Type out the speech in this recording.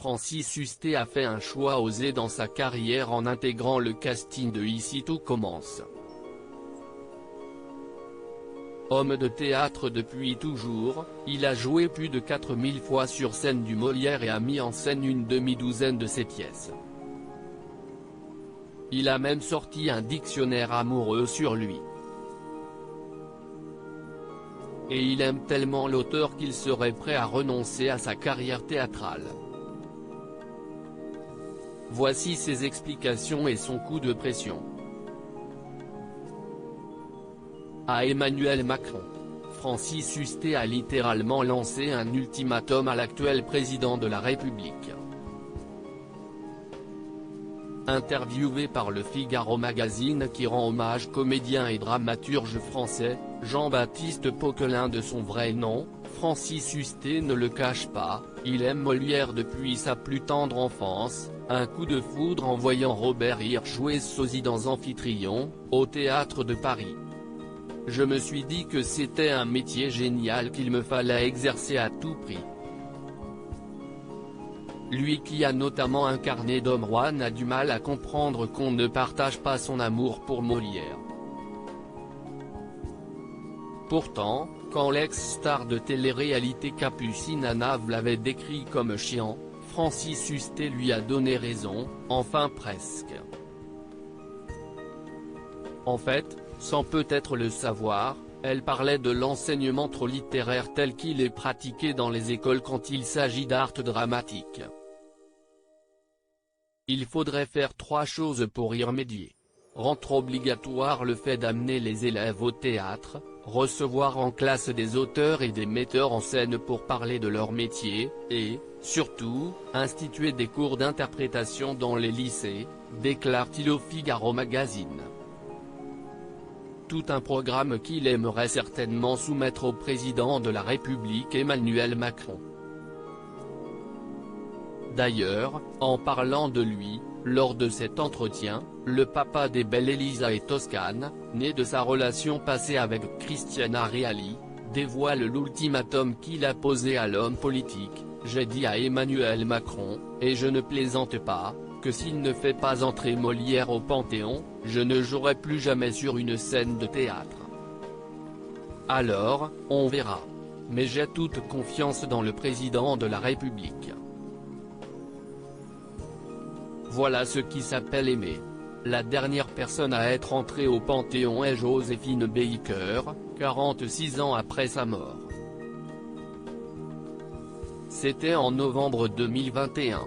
Francis Hustet a fait un choix osé dans sa carrière en intégrant le casting de Ici tout commence. Homme de théâtre depuis toujours, il a joué plus de 4000 fois sur scène du Molière et a mis en scène une demi-douzaine de ses pièces. Il a même sorti un dictionnaire amoureux sur lui. Et il aime tellement l'auteur qu'il serait prêt à renoncer à sa carrière théâtrale. Voici ses explications et son coup de pression. À Emmanuel Macron, Francis Hustet a littéralement lancé un ultimatum à l'actuel président de la République. Interviewé par Le Figaro magazine qui rend hommage au comédien et dramaturge français, Jean-Baptiste Poquelin de son vrai nom, Francis Hustet ne le cache pas, il aime Molière depuis sa plus tendre enfance, un coup de foudre en voyant Robert Hirsch jouer Sosie dans Amphitryon, au théâtre de Paris. Je me suis dit que c'était un métier génial qu'il me fallait exercer à tout prix. Lui qui a notamment incarné Don Juan a du mal à comprendre qu'on ne partage pas son amour pour Molière. Pourtant, quand l'ex-star de télé-réalité Capucine Anav l'avait décrit comme chiant, Francis Hustet lui a donné raison, enfin presque. En fait, sans peut-être le savoir, elle parlait de l'enseignement trop littéraire tel qu'il est pratiqué dans les écoles quand il s'agit d'art dramatique. Il faudrait faire 3 choses pour y remédier. Rendre obligatoire le fait d'amener les élèves au théâtre, recevoir en classe des auteurs et des metteurs en scène pour parler de leur métier, et, surtout, instituer des cours d'interprétation dans les lycées, déclare-t-il au Figaro magazine. Tout un programme qu'il aimerait certainement soumettre au président de la République Emmanuel Macron. D'ailleurs, en parlant de lui, lors de cet entretien, le papa des belles Elisa et Toscane, né de sa relation passée avec Cristiana Reali, dévoile l'ultimatum qu'il a posé à l'homme politique. J'ai dit à Emmanuel Macron, et je ne plaisante pas, que s'il ne fait pas entrer Molière au Panthéon, je ne jouerai plus jamais sur une scène de théâtre. Alors, on verra. Mais j'ai toute confiance dans le président de la République. Voilà ce qui s'appelle aimer. La dernière personne à être entrée au Panthéon est Joséphine Baker, 46 ans après sa mort. C'était en novembre 2021.